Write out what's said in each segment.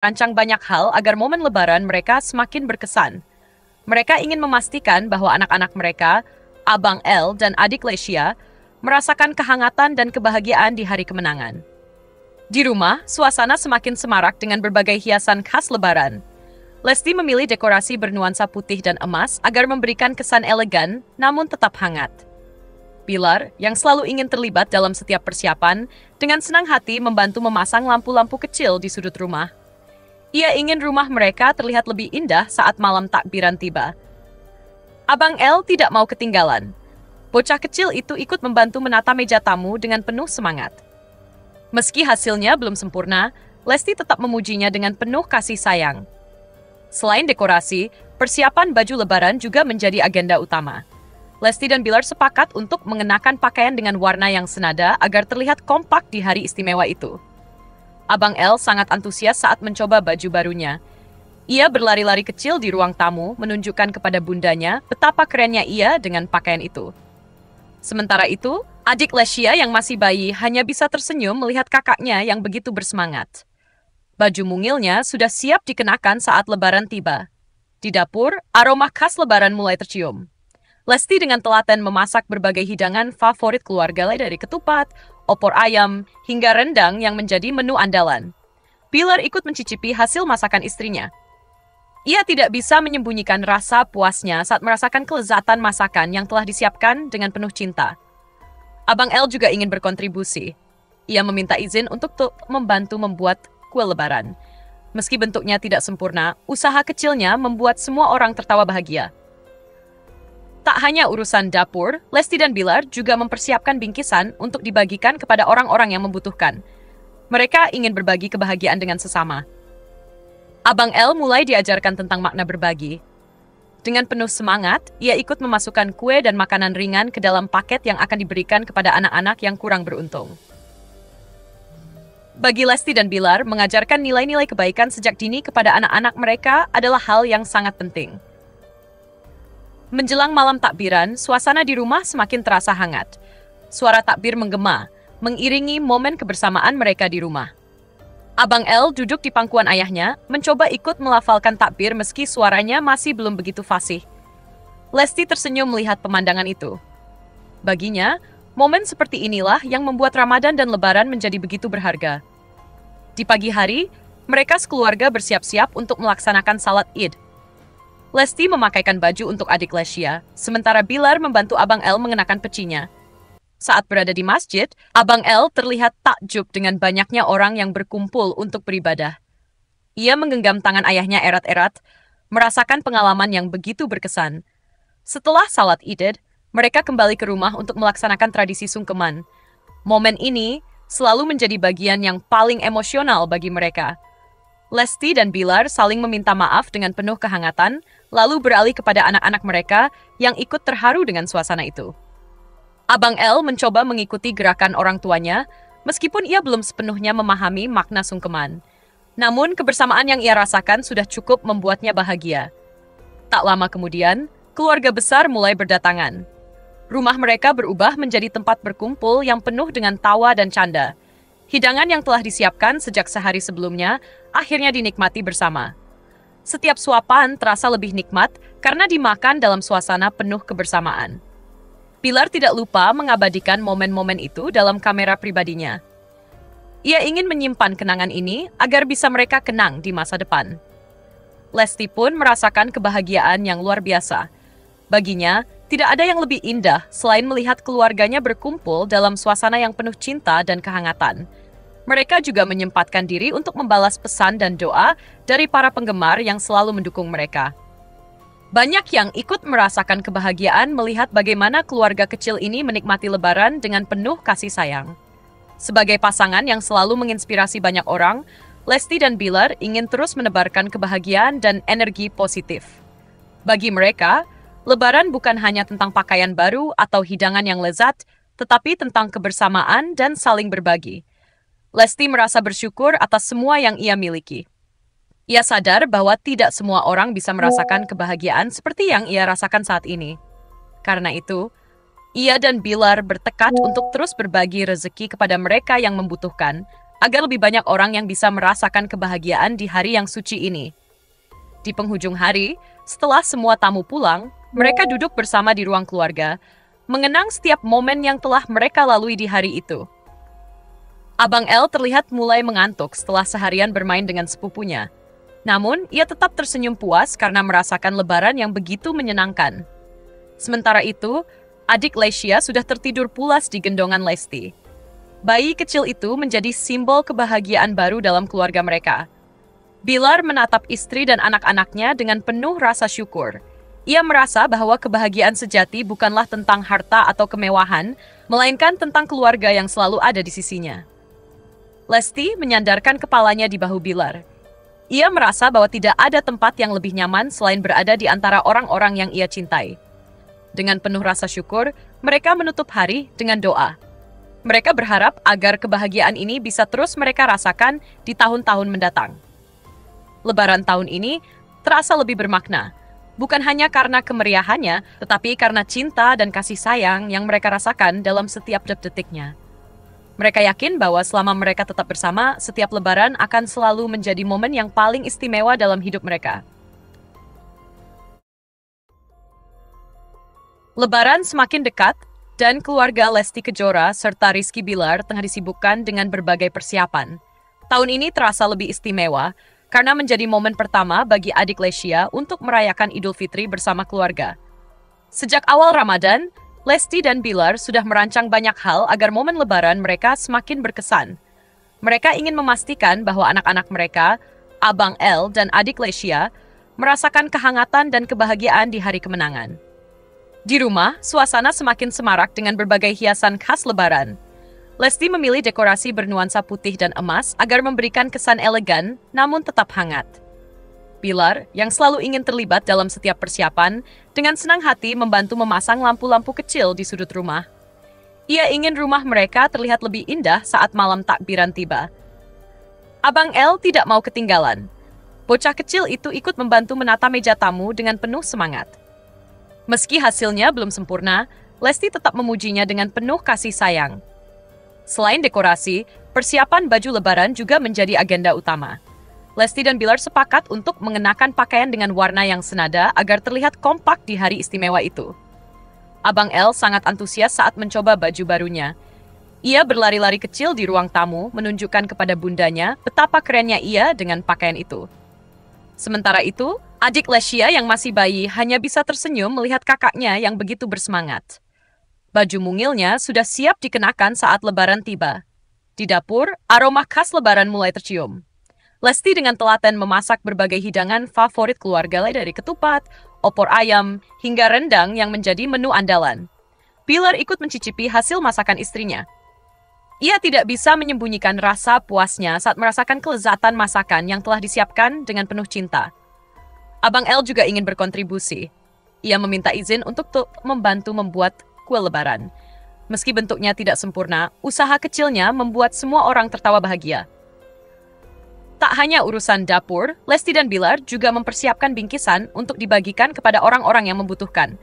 Rancang banyak hal agar momen Lebaran mereka semakin berkesan. Mereka ingin memastikan bahwa anak-anak mereka, Abang El dan adik Lesia, merasakan kehangatan dan kebahagiaan di hari kemenangan. Di rumah, suasana semakin semarak dengan berbagai hiasan khas Lebaran. Lesti memilih dekorasi bernuansa putih dan emas agar memberikan kesan elegan namun tetap hangat. Pilar, yang selalu ingin terlibat dalam setiap persiapan, dengan senang hati membantu memasang lampu-lampu kecil di sudut rumah. Ia ingin rumah mereka terlihat lebih indah saat malam takbiran tiba. Abang El tidak mau ketinggalan. Bocah kecil itu ikut membantu menata meja tamu dengan penuh semangat. Meski hasilnya belum sempurna, Lesti tetap memujinya dengan penuh kasih sayang. Selain dekorasi, persiapan baju Lebaran juga menjadi agenda utama. Lesti dan Bilar sepakat untuk mengenakan pakaian dengan warna yang senada agar terlihat kompak di hari istimewa itu. Abang El sangat antusias saat mencoba baju barunya. Ia berlari-lari kecil di ruang tamu, menunjukkan kepada bundanya betapa kerennya ia dengan pakaian itu. Sementara itu, adik Lesia yang masih bayi hanya bisa tersenyum melihat kakaknya yang begitu bersemangat. Baju mungilnya sudah siap dikenakan saat Lebaran tiba. Di dapur, aroma khas Lebaran mulai tercium. Lesti dengan telaten memasak berbagai hidangan favorit keluarga dari ketupat, opor ayam, hingga rendang yang menjadi menu andalan. Pilar ikut mencicipi hasil masakan istrinya. Ia tidak bisa menyembunyikan rasa puasnya saat merasakan kelezatan masakan yang telah disiapkan dengan penuh cinta. Abang El juga ingin berkontribusi. Ia meminta izin untuk membantu membuat kue Lebaran. Meski bentuknya tidak sempurna, usaha kecilnya membuat semua orang tertawa bahagia. Tak hanya urusan dapur, Lesti dan Bilar juga mempersiapkan bingkisan untuk dibagikan kepada orang-orang yang membutuhkan. Mereka ingin berbagi kebahagiaan dengan sesama. Abang El mulai diajarkan tentang makna berbagi. Dengan penuh semangat, ia ikut memasukkan kue dan makanan ringan ke dalam paket yang akan diberikan kepada anak-anak yang kurang beruntung. Bagi Lesti dan Bilar, mengajarkan nilai-nilai kebaikan sejak dini kepada anak-anak mereka adalah hal yang sangat penting. Menjelang malam takbiran, suasana di rumah semakin terasa hangat. Suara takbir menggema, mengiringi momen kebersamaan mereka di rumah. Abang El duduk di pangkuan ayahnya, mencoba ikut melafalkan takbir meski suaranya masih belum begitu fasih. Lesti tersenyum melihat pemandangan itu. Baginya, momen seperti inilah yang membuat Ramadan dan Lebaran menjadi begitu berharga. Di pagi hari, mereka sekeluarga bersiap-siap untuk melaksanakan salat Id. Lesti memakaikan baju untuk adik Lesia, sementara Bilar membantu Abang El mengenakan pecinya. Saat berada di masjid, Abang El terlihat takjub dengan banyaknya orang yang berkumpul untuk beribadah. Ia menggenggam tangan ayahnya erat-erat, merasakan pengalaman yang begitu berkesan. Setelah salat Id, mereka kembali ke rumah untuk melaksanakan tradisi sungkeman. Momen ini selalu menjadi bagian yang paling emosional bagi mereka. Lesti dan Bilar saling meminta maaf dengan penuh kehangatan, lalu beralih kepada anak-anak mereka yang ikut terharu dengan suasana itu. Abang El mencoba mengikuti gerakan orang tuanya, meskipun ia belum sepenuhnya memahami makna sungkeman. Namun, kebersamaan yang ia rasakan sudah cukup membuatnya bahagia. Tak lama kemudian, keluarga besar mulai berdatangan. Rumah mereka berubah menjadi tempat berkumpul yang penuh dengan tawa dan canda. Hidangan yang telah disiapkan sejak sehari sebelumnya akhirnya dinikmati bersama. Setiap suapan terasa lebih nikmat karena dimakan dalam suasana penuh kebersamaan. Pilar tidak lupa mengabadikan momen-momen itu dalam kamera pribadinya. Ia ingin menyimpan kenangan ini agar bisa mereka kenang di masa depan. Lesti pun merasakan kebahagiaan yang luar biasa. Baginya, tidak ada yang lebih indah selain melihat keluarganya berkumpul dalam suasana yang penuh cinta dan kehangatan. Mereka juga menyempatkan diri untuk membalas pesan dan doa dari para penggemar yang selalu mendukung mereka. Banyak yang ikut merasakan kebahagiaan melihat bagaimana keluarga kecil ini menikmati Lebaran dengan penuh kasih sayang. Sebagai pasangan yang selalu menginspirasi banyak orang, Lesti dan Bilar ingin terus menebarkan kebahagiaan dan energi positif. Bagi mereka, Lebaran bukan hanya tentang pakaian baru atau hidangan yang lezat, tetapi tentang kebersamaan dan saling berbagi. Lesti merasa bersyukur atas semua yang ia miliki. Ia sadar bahwa tidak semua orang bisa merasakan kebahagiaan seperti yang ia rasakan saat ini. Karena itu, ia dan Bilar bertekad untuk terus berbagi rezeki kepada mereka yang membutuhkan, agar lebih banyak orang yang bisa merasakan kebahagiaan di hari yang suci ini. Di penghujung hari, setelah semua tamu pulang, mereka duduk bersama di ruang keluarga, mengenang setiap momen yang telah mereka lalui di hari itu. Abang El terlihat mulai mengantuk setelah seharian bermain dengan sepupunya. Namun, ia tetap tersenyum puas karena merasakan lebaran yang begitu menyenangkan. Sementara itu, adik Lesia sudah tertidur pulas di gendongan Lesti. Bayi kecil itu menjadi simbol kebahagiaan baru dalam keluarga mereka. Bilar menatap istri dan anak-anaknya dengan penuh rasa syukur. Ia merasa bahwa kebahagiaan sejati bukanlah tentang harta atau kemewahan, melainkan tentang keluarga yang selalu ada di sisinya. Lesti menyandarkan kepalanya di bahu Bilar. Ia merasa bahwa tidak ada tempat yang lebih nyaman selain berada di antara orang-orang yang ia cintai. Dengan penuh rasa syukur, mereka menutup hari dengan doa. Mereka berharap agar kebahagiaan ini bisa terus mereka rasakan di tahun-tahun mendatang. Lebaran tahun ini terasa lebih bermakna, bukan hanya karena kemeriahannya, tetapi karena cinta dan kasih sayang yang mereka rasakan dalam setiap detik-detiknya. Mereka yakin bahwa selama mereka tetap bersama, setiap lebaran akan selalu menjadi momen yang paling istimewa dalam hidup mereka. Lebaran semakin dekat, dan keluarga Lesti Kejora serta Rizky Bilar tengah disibukkan dengan berbagai persiapan. Tahun ini terasa lebih istimewa, karena menjadi momen pertama bagi adik Lesia untuk merayakan Idul Fitri bersama keluarga. Sejak awal Ramadan, Lesti dan Bilar sudah merancang banyak hal agar momen lebaran mereka semakin berkesan. Mereka ingin memastikan bahwa anak-anak mereka, Abang El dan adik Lesia, merasakan kehangatan dan kebahagiaan di hari kemenangan. Di rumah, suasana semakin semarak dengan berbagai hiasan khas lebaran. Lesti memilih dekorasi bernuansa putih dan emas agar memberikan kesan elegan namun tetap hangat. Bilar, yang selalu ingin terlibat dalam setiap persiapan, dengan senang hati membantu memasang lampu-lampu kecil di sudut rumah. Ia ingin rumah mereka terlihat lebih indah saat malam takbiran tiba. Abang El tidak mau ketinggalan. Bocah kecil itu ikut membantu menata meja tamu dengan penuh semangat. Meski hasilnya belum sempurna, Lesti tetap memujinya dengan penuh kasih sayang. Selain dekorasi, persiapan baju lebaran juga menjadi agenda utama. Lesti dan Bilar sepakat untuk mengenakan pakaian dengan warna yang senada agar terlihat kompak di hari istimewa itu. Abang El sangat antusias saat mencoba baju barunya. Ia berlari-lari kecil di ruang tamu, menunjukkan kepada bundanya betapa kerennya ia dengan pakaian itu. Sementara itu, adik Lesia yang masih bayi hanya bisa tersenyum melihat kakaknya yang begitu bersemangat. Baju mungilnya sudah siap dikenakan saat lebaran tiba. Di dapur, aroma khas lebaran mulai tercium. Lesti dengan telaten memasak berbagai hidangan favorit keluarga dari ketupat, opor ayam, hingga rendang yang menjadi menu andalan. Bilar ikut mencicipi hasil masakan istrinya. Ia tidak bisa menyembunyikan rasa puasnya saat merasakan kelezatan masakan yang telah disiapkan dengan penuh cinta. Abang El juga ingin berkontribusi. Ia meminta izin untuk membantu membuat kue lebaran. Meski bentuknya tidak sempurna, usaha kecilnya membuat semua orang tertawa bahagia. Tak hanya urusan dapur, Lesti dan Bilar juga mempersiapkan bingkisan untuk dibagikan kepada orang-orang yang membutuhkan.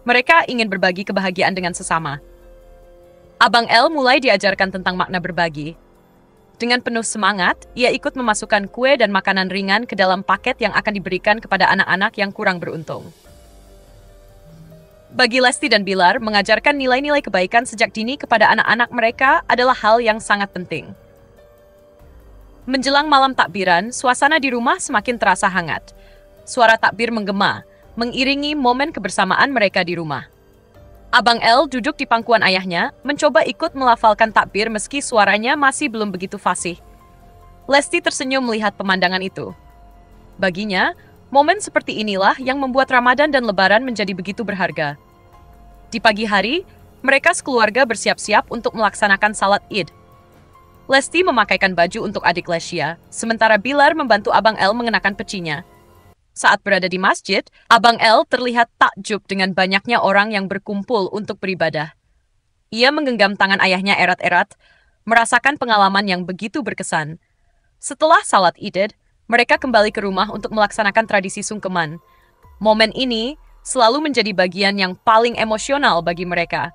Mereka ingin berbagi kebahagiaan dengan sesama. Abang El mulai diajarkan tentang makna berbagi. Dengan penuh semangat, ia ikut memasukkan kue dan makanan ringan ke dalam paket yang akan diberikan kepada anak-anak yang kurang beruntung. Bagi Lesti dan Bilar, mengajarkan nilai-nilai kebaikan sejak dini kepada anak-anak mereka adalah hal yang sangat penting. Menjelang malam takbiran, suasana di rumah semakin terasa hangat. Suara takbir menggema, mengiringi momen kebersamaan mereka di rumah. Abang El duduk di pangkuan ayahnya, mencoba ikut melafalkan takbir meski suaranya masih belum begitu fasih. Lesti tersenyum melihat pemandangan itu. Baginya, momen seperti inilah yang membuat Ramadan dan Lebaran menjadi begitu berharga. Di pagi hari, mereka sekeluarga bersiap-siap untuk melaksanakan salat Id. Lesti memakaikan baju untuk adik Lesia, sementara Bilar membantu Abang El mengenakan pecinya. Saat berada di masjid, Abang El terlihat takjub dengan banyaknya orang yang berkumpul untuk beribadah. Ia menggenggam tangan ayahnya erat-erat, merasakan pengalaman yang begitu berkesan. Setelah salat Id, mereka kembali ke rumah untuk melaksanakan tradisi sungkeman. Momen ini selalu menjadi bagian yang paling emosional bagi mereka.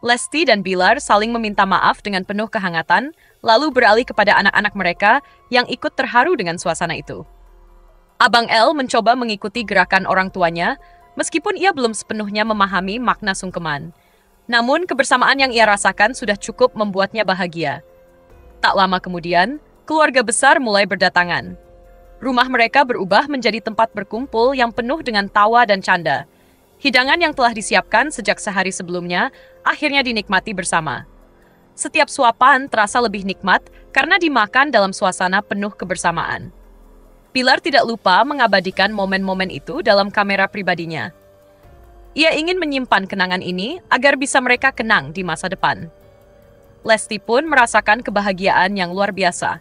Lesti dan Bilar saling meminta maaf dengan penuh kehangatan, lalu beralih kepada anak-anak mereka yang ikut terharu dengan suasana itu. Abang El mencoba mengikuti gerakan orang tuanya, meskipun ia belum sepenuhnya memahami makna sungkeman. Namun, kebersamaan yang ia rasakan sudah cukup membuatnya bahagia. Tak lama kemudian, keluarga besar mulai berdatangan. Rumah mereka berubah menjadi tempat berkumpul yang penuh dengan tawa dan canda. Hidangan yang telah disiapkan sejak sehari sebelumnya akhirnya dinikmati bersama. Setiap suapan terasa lebih nikmat karena dimakan dalam suasana penuh kebersamaan. Bilar tidak lupa mengabadikan momen-momen itu dalam kamera pribadinya. Ia ingin menyimpan kenangan ini agar bisa mereka kenang di masa depan. Lesti pun merasakan kebahagiaan yang luar biasa.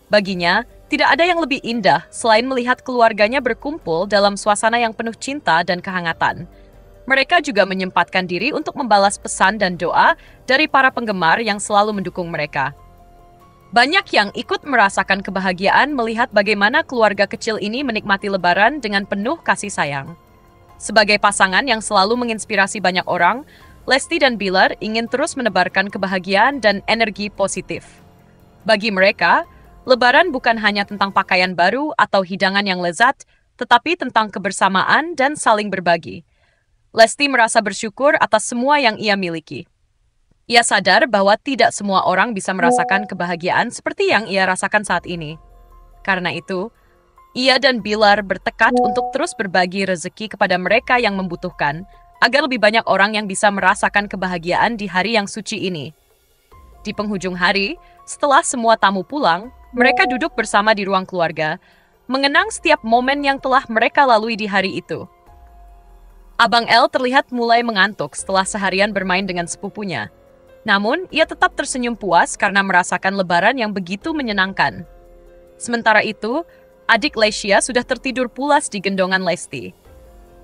Baginya, tidak ada yang lebih indah selain melihat keluarganya berkumpul dalam suasana yang penuh cinta dan kehangatan. Mereka juga menyempatkan diri untuk membalas pesan dan doa dari para penggemar yang selalu mendukung mereka. Banyak yang ikut merasakan kebahagiaan melihat bagaimana keluarga kecil ini menikmati Lebaran dengan penuh kasih sayang. Sebagai pasangan yang selalu menginspirasi banyak orang, Lesti dan Bilar ingin terus menebarkan kebahagiaan dan energi positif. Bagi mereka, Lebaran bukan hanya tentang pakaian baru atau hidangan yang lezat, tetapi tentang kebersamaan dan saling berbagi. Lesti merasa bersyukur atas semua yang ia miliki. Ia sadar bahwa tidak semua orang bisa merasakan kebahagiaan seperti yang ia rasakan saat ini. Karena itu, ia dan Bilar bertekad untuk terus berbagi rezeki kepada mereka yang membutuhkan, agar lebih banyak orang yang bisa merasakan kebahagiaan di hari yang suci ini. Di penghujung hari, setelah semua tamu pulang, mereka duduk bersama di ruang keluarga, mengenang setiap momen yang telah mereka lalui di hari itu. Abang El terlihat mulai mengantuk setelah seharian bermain dengan sepupunya. Namun, ia tetap tersenyum puas karena merasakan Lebaran yang begitu menyenangkan. Sementara itu, adik Lesia sudah tertidur pulas di gendongan Lesti.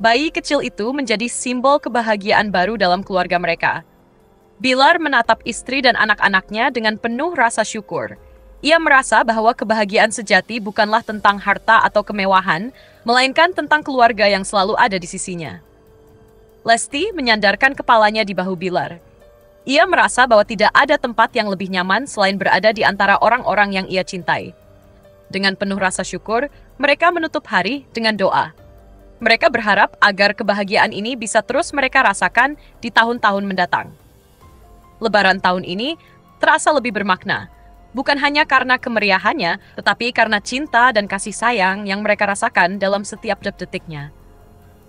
Bayi kecil itu menjadi simbol kebahagiaan baru dalam keluarga mereka. Bilar menatap istri dan anak-anaknya dengan penuh rasa syukur. Ia merasa bahwa kebahagiaan sejati bukanlah tentang harta atau kemewahan, melainkan tentang keluarga yang selalu ada di sisinya. Lesti menyandarkan kepalanya di bahu Bilar. Ia merasa bahwa tidak ada tempat yang lebih nyaman selain berada di antara orang-orang yang ia cintai. Dengan penuh rasa syukur, mereka menutup hari dengan doa. Mereka berharap agar kebahagiaan ini bisa terus mereka rasakan di tahun-tahun mendatang. Lebaran tahun ini terasa lebih bermakna, bukan hanya karena kemeriahannya, tetapi karena cinta dan kasih sayang yang mereka rasakan dalam setiap detiknya.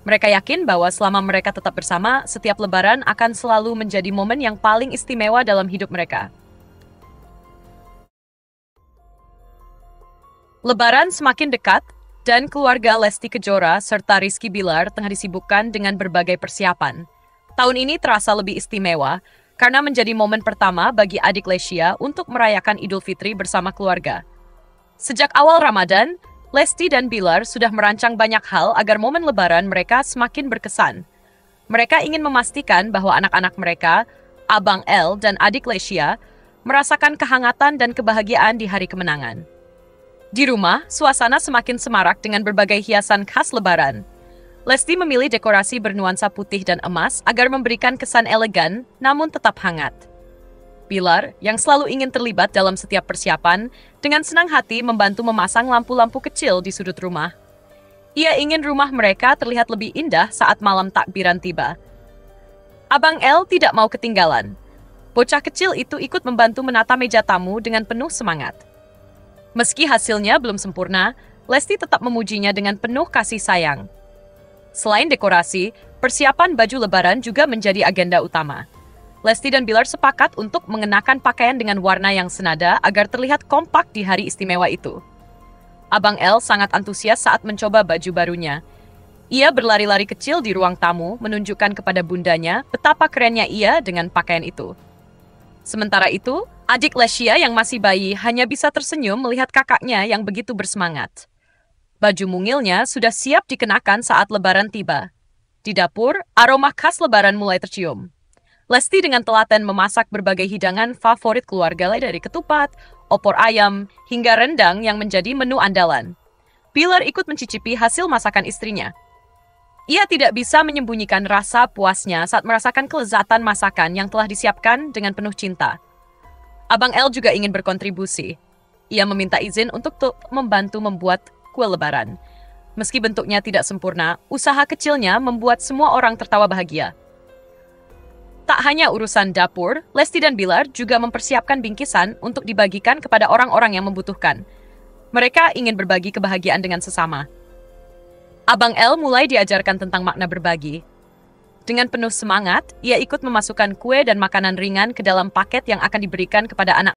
Mereka yakin bahwa selama mereka tetap bersama, setiap Lebaran akan selalu menjadi momen yang paling istimewa dalam hidup mereka. Lebaran semakin dekat, dan keluarga Lesti Kejora serta Rizky Bilar tengah disibukkan dengan berbagai persiapan. Tahun ini terasa lebih istimewa, karena menjadi momen pertama bagi adik Lesia untuk merayakan Idul Fitri bersama keluarga. Sejak awal Ramadan, Lesti dan Bilar sudah merancang banyak hal agar momen Lebaran mereka semakin berkesan. Mereka ingin memastikan bahwa anak-anak mereka, Abang El dan adik Lesia, merasakan kehangatan dan kebahagiaan di hari kemenangan. Di rumah, suasana semakin semarak dengan berbagai hiasan khas Lebaran. Lesti memilih dekorasi bernuansa putih dan emas agar memberikan kesan elegan namun tetap hangat. Bilar, yang selalu ingin terlibat dalam setiap persiapan, dengan senang hati membantu memasang lampu-lampu kecil di sudut rumah. Ia ingin rumah mereka terlihat lebih indah saat malam takbiran tiba. Abang El tidak mau ketinggalan. Bocah kecil itu ikut membantu menata meja tamu dengan penuh semangat. Meski hasilnya belum sempurna, Lesti tetap memujinya dengan penuh kasih sayang. Selain dekorasi, persiapan baju Lebaran juga menjadi agenda utama. Lesti dan Bilar sepakat untuk mengenakan pakaian dengan warna yang senada agar terlihat kompak di hari istimewa itu. Abang El sangat antusias saat mencoba baju barunya. Ia berlari-lari kecil di ruang tamu, menunjukkan kepada bundanya betapa kerennya ia dengan pakaian itu. Sementara itu, adik Lesia yang masih bayi hanya bisa tersenyum melihat kakaknya yang begitu bersemangat. Baju mungilnya sudah siap dikenakan saat Lebaran tiba. Di dapur, aroma khas Lebaran mulai tercium. Lesti dengan telaten memasak berbagai hidangan favorit keluarga dari ketupat, opor ayam, hingga rendang yang menjadi menu andalan. Bilar ikut mencicipi hasil masakan istrinya. Ia tidak bisa menyembunyikan rasa puasnya saat merasakan kelezatan masakan yang telah disiapkan dengan penuh cinta. Abang El juga ingin berkontribusi. Ia meminta izin untuk membantu membuat kue lebaran. Meski bentuknya tidak sempurna, usaha kecilnya membuat semua orang tertawa bahagia. Tak hanya urusan dapur, Lesti dan Bilar juga mempersiapkan bingkisan untuk dibagikan kepada orang-orang yang membutuhkan. Mereka ingin berbagi kebahagiaan dengan sesama. Abang El mulai diajarkan tentang makna berbagi. Dengan penuh semangat, ia ikut memasukkan kue dan makanan ringan ke dalam paket yang akan diberikan kepada anak